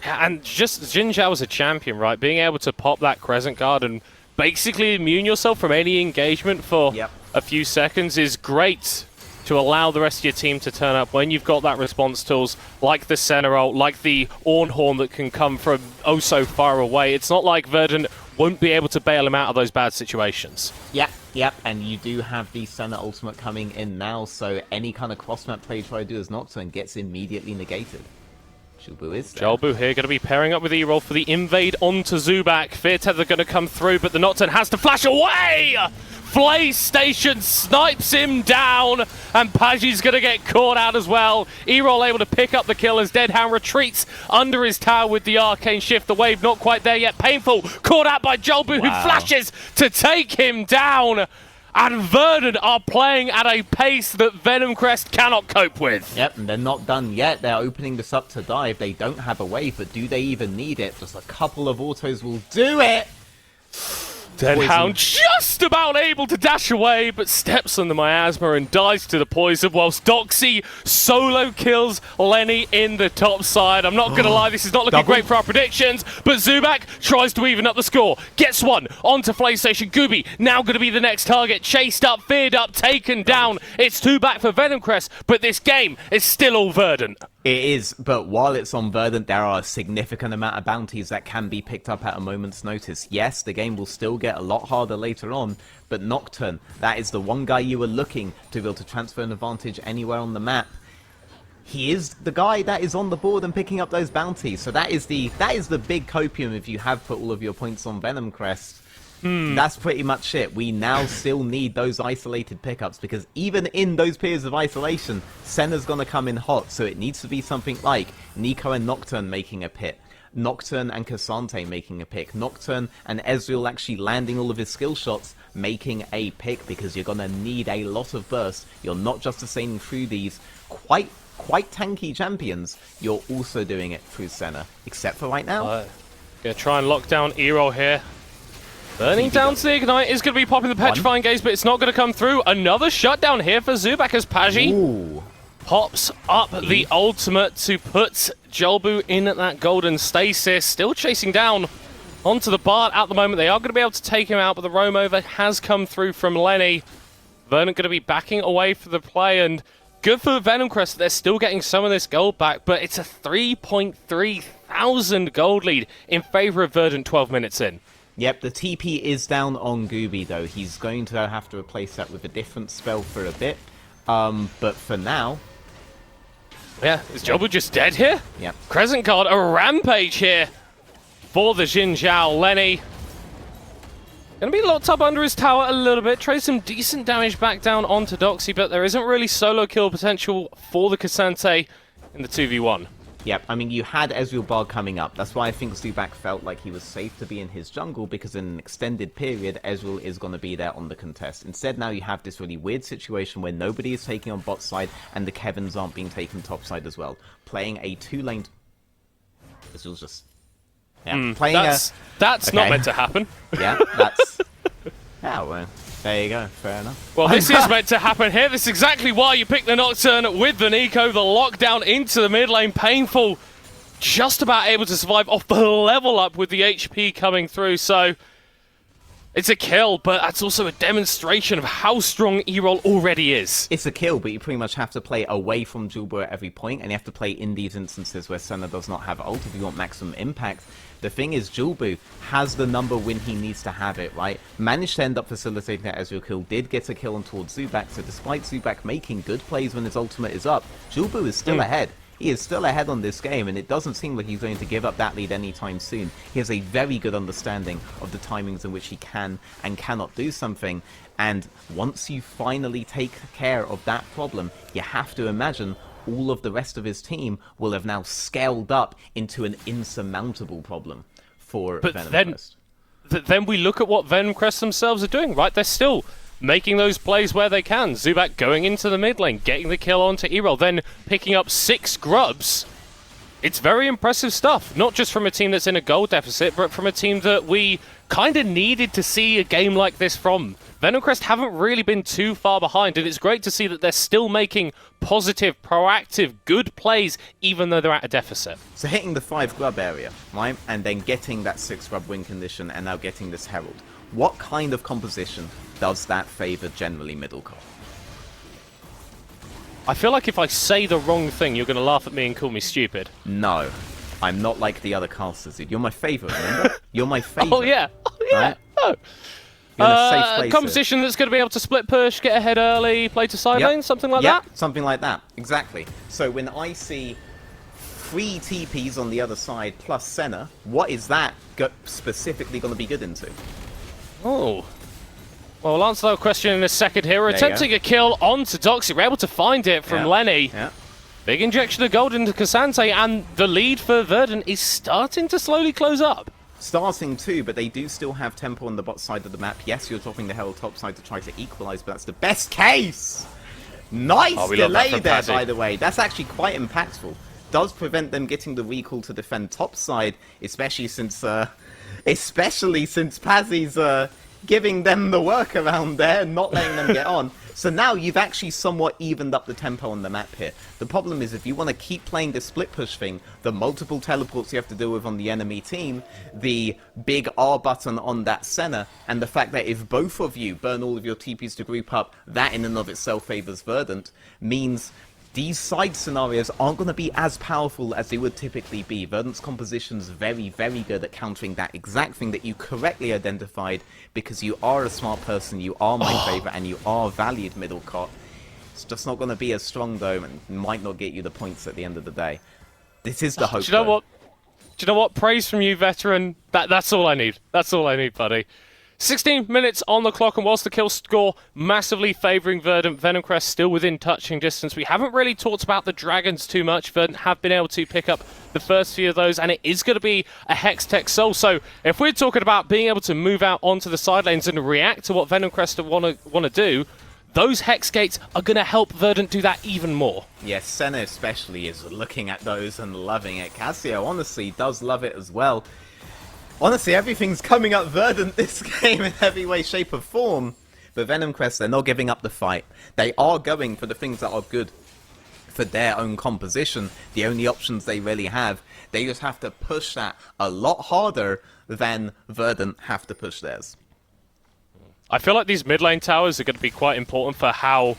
And just Xin Zhao as a champion, right? Being able to pop that Crescent Guard and basically immune yourself from any engagement for a few seconds is great to allow the rest of your team to turn up when you've got that response tools like the Senna ult, like the Ornhorn that can come from oh so far away. It's not like Verdant won't be able to bail him out of those bad situations. Yep, and you do have the Senna ultimate coming in now, so any kind of cross-map play you try to do as Nocturne gets immediately negated. Julbu is there. Julbu here going to be pairing up with Erol for the invade onto Zubak. Fear Tether going to come through, but the Nocturne has to flash away! PlayStation snipes him down, and Paggy's going to get caught out as well. Erol able to pick up the kill as Deadhound retreats under his tower with the Arcane Shift. The wave not quite there yet. Painful, caught out by Julbu, who flashes to take him down. And Verdant are playing at a pace that Venomcrest cannot cope with. Yep, and they're not done yet. They're opening this up to dive. They don't have a wave, but do they even need it? Just a couple of autos will do it. Deadhound just about able to dash away, but steps on the miasma and dies to the poison, whilst Doxy solo kills Lenny in the top side. I'm not going to lie, this is not looking great for our predictions, but Zubak tries to even up the score. Gets one onto PlayStation. Gooby now going to be the next target. Chased up, feared up, taken down. It's 2 back for Venomcrest, but this game is still all Verdant. It is, but while it's on Verdant, there are a significant amount of bounties that can be picked up at a moment's notice. Yes, the game will still get a lot harder later on, but Nocturne, that is the one guy you were looking to be able to transfer an advantage anywhere on the map. He is the guy that is on the board and picking up those bounties. So that is the big copium if you have put all of your points on Venomcrest. That's pretty much it. We now still need those isolated pickups because even in those periods of isolation, Senna's going to come in hot, so it needs to be something like Nico and Nocturne making a pit. Nocturne and Cassante making a pick. Nocturne and Ezreal actually landing all of his skill shots, making a pick, because you're going to need a lot of burst. You're not just sustaining through these quite tanky champions, you're also doing it through Senna, except for right now. Gonna try and lock down Erol here. Burning down to the Ignite is going to be popping the Petrifying Gaze, but it's not going to come through. Another shutdown here for Zubak as Pazzi pops up the ultimate to put Jolbu in that golden stasis. Still chasing down onto the Bard at the moment. They are going to be able to take him out, but the roam over has come through from Lenny. Vernon going to be backing away for the play, and good for Venomcrest. They're still getting some of this gold back, but it's a 3.3 thousand gold lead in favor of Verdant 12 minutes in. Yep, the TP is down on Gooby, though. He's going to have to replace that with a different spell for a bit. But for now... Yeah, is Jolbu just dead here? Yep. Crescent Guard, a rampage here for the Xin Zhao. Lenny gonna be locked up under his tower a little bit. Trade some decent damage back down onto Doxy, but there isn't really solo kill potential for the Cassante in the 2v1. Yep, I mean, you had Ezreal Bard coming up. That's why I think Zubak felt like he was safe to be in his jungle, because in an extended period, Ezreal is going to be there on the contest. Instead, now you have this really weird situation where nobody is taking on bot side, and the Kevins aren't being taken top side as well. Playing a two-lane... Ezreal's just... Yeah, playing that's not meant to happen. Yeah, that's... Yeah, well, there you go. Fair enough. Well, this is meant to happen here. This is exactly why you pick the Nocturne with the Nico. The lockdown into the mid lane. Painful. Just about able to survive off the level up with the HP coming through. So it's a kill, but that's also a demonstration of how strong Erol already is. It's a kill, but you pretty much have to play away from Julbo at every point, and you have to play in these instances where Senna does not have ult if you want maximum impact. The thing is, Julbu has the number when he needs to have it, right? Managed to end up facilitating that Ezreal kill, did get a kill on towards Zubak, so despite Zubak making good plays when his ultimate is up, Julbu is still ahead. He is still ahead on this game, and it doesn't seem like he's going to give up that lead anytime soon. He has a very good understanding of the timings in which he can and cannot do something, and once you finally take care of that problem, you have to imagine all of the rest of his team will have now scaled up into an insurmountable problem for Venomcrest. Then we look at what Venomcrest themselves are doing, right? They're still making those plays where they can. Zubak going into the mid lane, getting the kill onto Erol, then picking up 6 grubs. It's very impressive stuff, not just from a team that's in a goal deficit, but from a team that we kind of needed to see a game like this from. Venomcrest haven't really been too far behind, and it's great to see that they're still making positive, proactive, good plays, even though they're at a deficit. So hitting the 5 grub area, right, and then getting that 6 grub win condition, and now getting this Herald. What kind of composition does that favour generally middle court? I feel like if I say the wrong thing, you're going to laugh at me and call me stupid. No, I'm not like the other casters, dude. You're my favourite, remember? You're my favourite. Oh, yeah. Oh, yeah. Right? Oh. You're in a safe place composition that's going to be able to split push, get ahead early, play to side lane, something like that? Something like that, exactly. So when I see 3 TPs on the other side plus Senna, what is that specifically going to be good into? Oh. Well, we'll answer that question in a second here. We're attempting a kill onto Doxy. We're able to find it from Lenny. Yeah. Big injection of gold into Cassante, and the lead for Verdant is starting to slowly close up. Starting to, but they do still have tempo on the bot side of the map. Yes, you're dropping the Herald top side to try to equalize, but that's the best case! Nice delay there, by the way. That's actually quite impactful. Does prevent them getting the recall to defend top side, especially since Pazzi's giving them the workaround there, not letting them get on. So now you've actually somewhat evened up the tempo on the map here. The problem is if you want to keep playing this split push thing, the multiple teleports you have to deal with on the enemy team, the big R button on that Senna, and the fact that if both of you burn all of your TPs to group up, that in and of itself favors Verdant, means these side scenarios aren't going to be as powerful as they would typically be. Verdant's composition's very, very good at countering that exact thing that you correctly identified, because you are a smart person, you are my favourite, and you are valued middle cot. It's just not going to be as strong, though, and might not get you the points at the end of the day. This is the hope, Do you know what? Praise from you, veteran. That's all I need. That's all I need, buddy. 16 minutes on the clock, and whilst the kill score massively favouring Verdant, Venomcrest still within touching distance. We haven't really talked about the Dragons too much. Verdant have been able to pick up the first few of those, and it is going to be a Hextech Soul. So if we're talking about being able to move out onto the side lanes and react to what Venomcrest want to do, those Hex Gates are going to help Verdant do that even more. Yes, Senna especially is looking at those and loving it. Cassio honestly does love it as well. Honestly, everything's coming up Verdant this game in heavy way, shape or form. But Venomcrest, they're not giving up the fight. They are going for the things that are good for their own composition. The only options they really have. They just have to push that a lot harder than Verdant have to push theirs. I feel like these mid lane towers are going to be quite important for how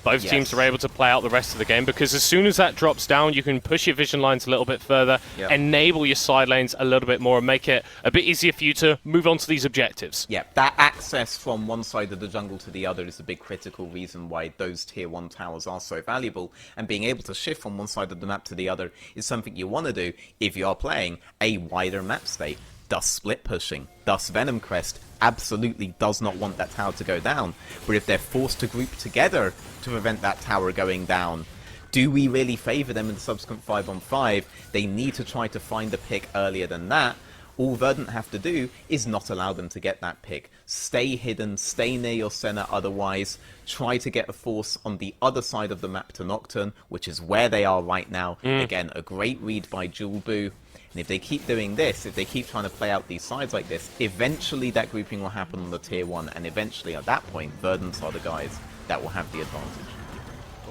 both teams are able to play out the rest of the game, because as soon as that drops down, you can push your vision lines a little bit further, enable your side lanes a little bit more, and make it a bit easier for you to move on to these objectives. Yeah, that access from one side of the jungle to the other is a big critical reason why those tier 1 towers are so valuable, and being able to shift from one side of the map to the other is something you want to do if you are playing a wider map state. Thus split pushing, thus Venomcrest absolutely does not want that tower to go down. But if they're forced to group together to prevent that tower going down, do we really favour them in the subsequent 5-on-5? They need to try to find a pick earlier than that. All Verdant have to do is not allow them to get that pick. Stay hidden, stay near your Senna otherwise. Try to get a force on the other side of the map to Nocturne, which is where they are right now. Again, a great read by Julbu. And if they keep doing this, if they keep trying to play out these sides like this, eventually that grouping will happen on the tier 1, and eventually at that point, Verdants are the guys that will have the advantage.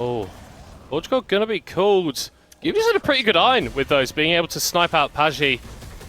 Oh, Portugal gonna be called. Gives us a pretty good iron with those, being able to snipe out Pagi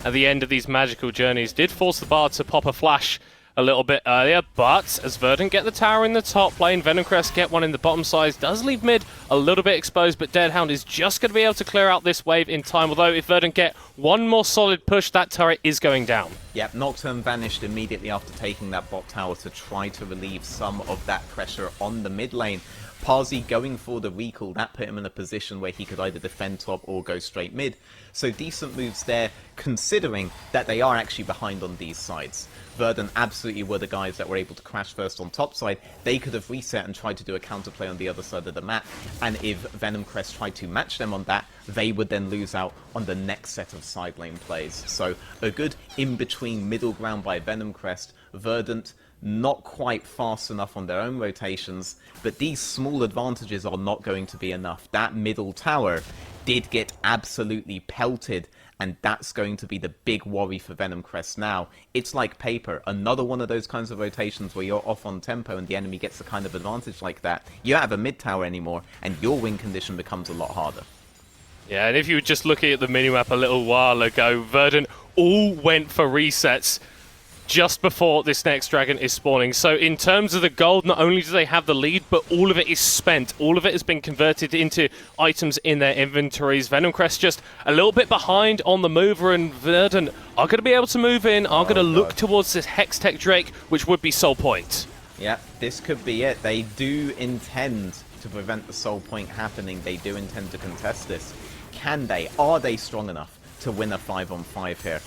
at the end of these magical journeys. Did force the Bard to pop a flash a little bit earlier, but as Verdant get the tower in the top lane, Venomcrest get one in the bottom side, does leave mid a little bit exposed, but Deadhound is just going to be able to clear out this wave in time, although if Verdant get one more solid push, that turret is going down. Yep, Nocturne vanished immediately after taking that bot tower to try to relieve some of that pressure on the mid lane. Parsi going for the recall, that put him in a position where he could either defend top or go straight mid. So decent moves there, considering that they are actually behind on these sides. Verdant absolutely were the guys that were able to crash first on top side. They could have reset and tried to do a counterplay on the other side of the map, and if Venomcrest tried to match them on that, they would then lose out on the next set of side lane plays. So a good in-between middle ground by Venomcrest. Verdant not quite fast enough on their own rotations, but these small advantages are not going to be enough. That middle tower did get absolutely pelted, and that's going to be the big worry for Venomcrest now. It's like paper, another one of those kinds of rotations where you're off on tempo and the enemy gets a kind of advantage like that. You don't have a mid tower anymore, and your win condition becomes a lot harder. Yeah, and if you were just looking at the minimap a little while ago, Verdant all went for resets just before this next dragon is spawning. So in terms of the gold, not only do they have the lead, but all of it is spent. All of it has been converted into items in their inventories. Venomcrest just a little bit behind on the mover, and Verdant are going to be able to move in, are going to look towards this Hextech Drake, which would be Soul Point. Yeah, this could be it. They do intend to prevent the Soul Point happening. They do intend to contest this. Can they? Are they strong enough to win a 5-on-5 here?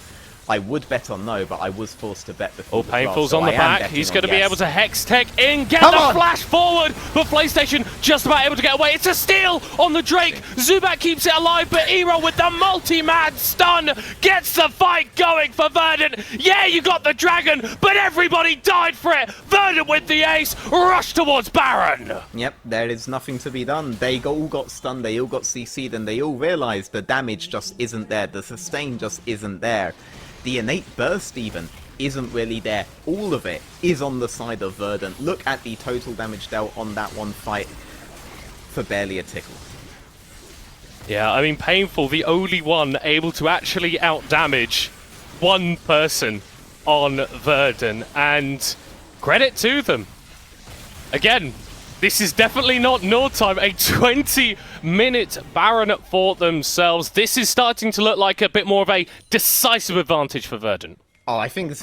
I would bet on no, but I was forced to bet before. Oh, Painful's on the back. He's going to be able to Hextech in, get the flash forward, but PlayStation just about able to get away. It's a steal on the Drake. Zubat keeps it alive, but Ero with the multi-mad stun gets the fight going for Verdant. Yeah, you got the dragon, but everybody died for it. Verdant with the ace, rush towards Baron. Yep, there is nothing to be done. They all got stunned, they all got CC'd, and they all realized the damage just isn't there. The sustain just isn't there. The innate burst even isn't really there. All of it is on the side of Verdant. Look at the total damage dealt on that one fight for barely a tickle. Yeah, I mean, Painful, the only one able to actually out-damage one person on Verdant, and credit to them. Again, this is definitely not Nord time. A 20-minute Baron for themselves. This is starting to look like a bit more of a decisive advantage for Verdant. Oh, I think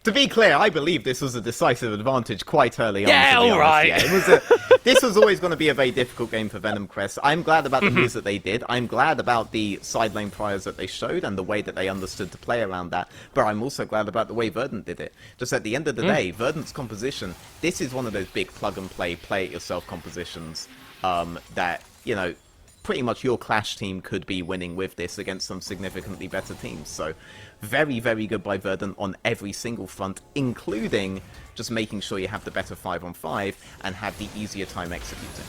To be clear, I believe this was a decisive advantage quite early on. Yeah, to be honest. alright. Yeah, this was always going to be a very difficult game for Venom Crest. I'm glad about the moves that they did. I'm glad about the side lane priors that they showed and the way that they understood to play around that. But I'm also glad about the way Verdant did it. Just at the end of the day, Verdant's composition, this is one of those big plug-and-play, play-it-yourself compositions that, you know, pretty much your Clash team could be winning with this against some significantly better teams. So very, very good by Verdant on every single front, including just making sure you have the better 5-on-5 and have the easier time executing.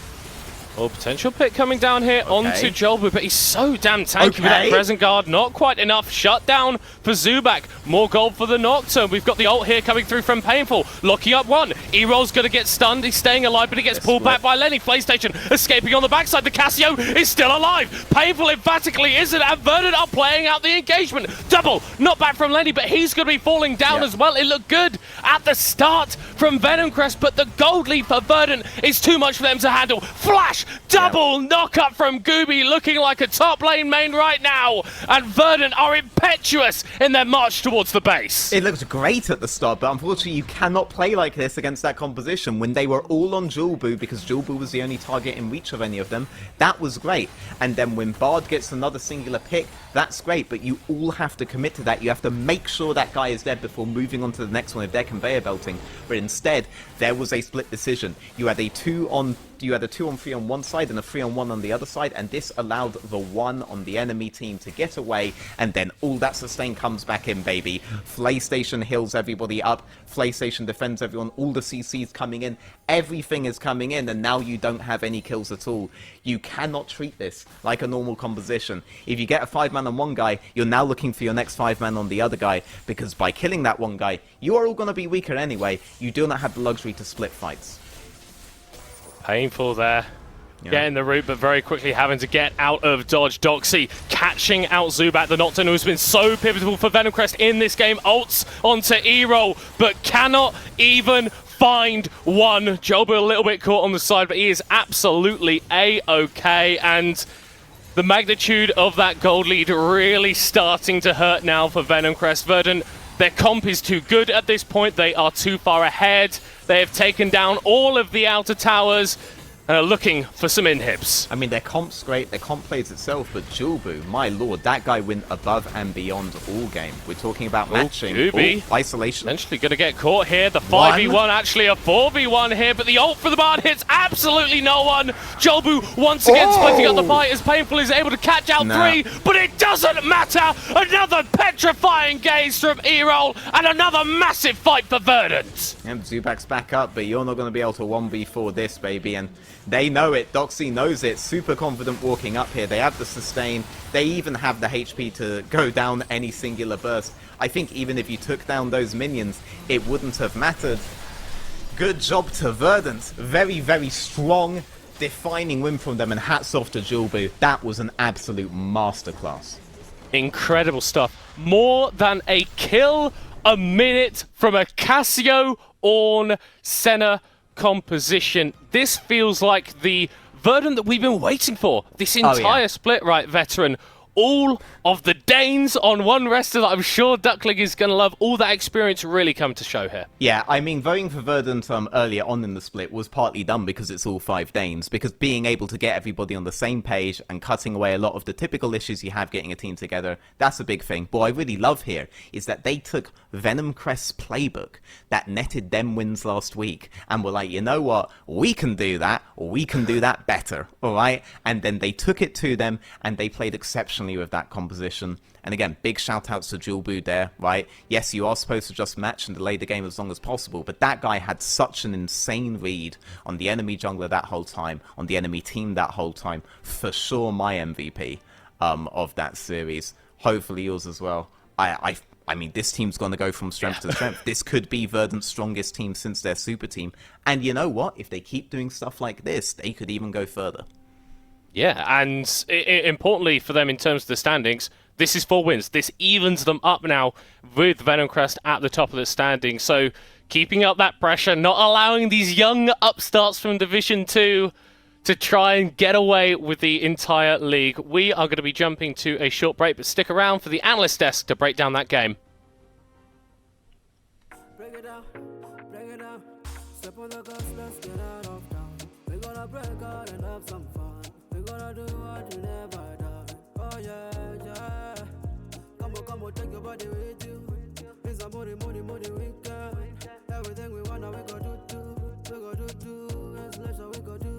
Oh, potential pick coming down here onto Jolbu, but he's so damn tanky with that present guard. Not quite enough. Shut down for Zubak. More gold for the Nocturne. We've got the ult here coming through from Painful. Locking up one. E-Roll's going to get stunned. He's staying alive, but he gets pulled back by Lenny. PlayStation escaping on the backside. The Casio is still alive. Painful emphatically isn't, and Verdant are playing out the engagement. Double. Not back from Lenny, but he's going to be falling down as well. It looked good at the start from Venom Crest, but the gold lead for Verdant is too much for them to handle. Flash! Double knock up from Gooby, looking like a top lane main right now, and Verdant are impetuous in their march towards the base. It looked great at the start, but unfortunately you cannot play like this against that composition. When they were all on Jolbu, because Jolbu was the only target in reach of any of them, that was great. And then when Bard gets another singular pick, that's great, but you all have to commit to that. You have to make sure that guy is dead before moving on to the next one if they're conveyor belting. But instead, there was a split decision. You had a 2-on-3 on one side and a 3-on-1 on the other side, and this allowed the 1 on the enemy team to get away, and then all that sustain comes back in, baby. PlayStation heals everybody up, PlayStation defends everyone, all the CCs coming in, everything is coming in, and now you don't have any kills at all. You cannot treat this like a normal composition. If you get a 5-man on one guy, you're now looking for your next 5-man on the other guy, because by killing that one guy, you are all going to be weaker anyway. You do not have the luxury to split fights. Painful there. Getting the route, but very quickly having to get out of dodge. Doxy catching out Zubat, the Nocturne, who's been so pivotal for Venom Crest in this game. Ults onto E-Roll, but cannot even find one. Jolbu a little bit caught on the side, but he is absolutely A-okay. And the magnitude of that gold lead really starting to hurt now for Venom Crest. Verdant, their comp is too good at this point. They are too far ahead. They have taken down all of the outer towers. Looking for some inhibs. I mean, their comp's great, their comp plays itself, but Jolbu, my lord, that guy went above and beyond all game. We're talking about matching. Isolation. Eventually going to get caught here. The 5v1, actually a 4v1 here, but the ult for the Bard hits absolutely no one. Jolbu once again splitting up the fight as Painful is able to catch out 3, but it doesn't matter. Another petrifying gaze from E-Roll, and another massive fight for Verdant. Yep, Zubak's back up, but you're not going to be able to 1v4 this, baby, and they know it. Doxy knows it. Super confident walking up here. They have the sustain. They even have the HP to go down any singular burst. I think even if you took down those minions, it wouldn't have mattered. Good job to Verdant. Very, very strong, defining win from them, and hats off to Jolbu. That was an absolute masterclass. Incredible stuff. More than a kill a minute from a Casio Ornn Senna composition. This feels like the Verdant that we've been waiting for this entire split, right, veteran? All of the Danes on one wrestler that I'm sure Duckling is going to love. All that experience really come to show here. Yeah, I mean, voting for Verdant earlier on in the split was partly done because it's all 5 Danes, because being able to get everybody on the same page and cutting away a lot of the typical issues you have getting a team together, that's a big thing. But what I really love here is that they took Venom Crest's playbook that netted them wins last week and were like, you know what, we can do that better, all right? And then they took it to them and they played exceptionally with that composition. And again, big shout outs to Jolbu there, right? Yes, you are supposed to just match and delay the game as long as possible, but that guy had such an insane read on the enemy jungler that whole time, on the enemy team that whole time. For sure my MVP of that series. Hopefully yours as well. I mean, this team's going to go from strength to strength. This could be Verdant's strongest team since their super team. And you know what? If they keep doing stuff like this, they could even go further. Yeah, and importantly for them in terms of the standings, this is 4 wins. This evens them up now with Venom Crest at the top of the standings. So keeping up that pressure, not allowing these young upstarts from Division 2 to try and get away with the entire league. We are going to be jumping to a short break, but stick around for the analyst desk to break down that game. Step on the gas, let's get out of town. We gonna break out and have some fun. We gonna do what you never done. Oh yeah, yeah. Come on, take your body with you. It's a money weekend. Everything we wanna, we go do. We go do. It's leisure, we go do.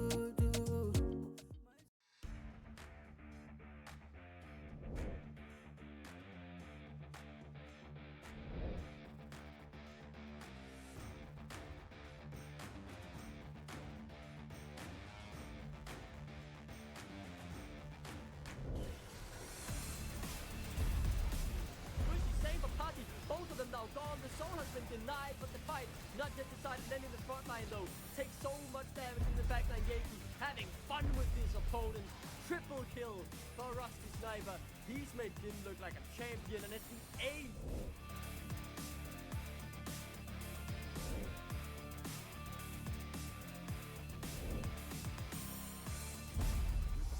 Party, both of them now gone. The soul has been denied, but the fight not yet decided. Then in the front line though, takes so much damage in the backline. Yankee having fun with his opponent. Triple kill for Rusty Sniper. He's made him look like a champion, and it's the 8th.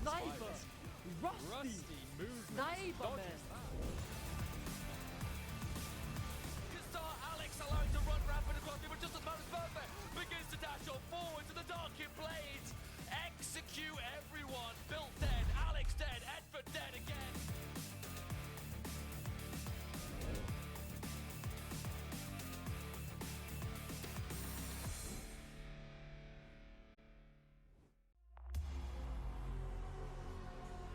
Sniper! Rusty! Sniper, man!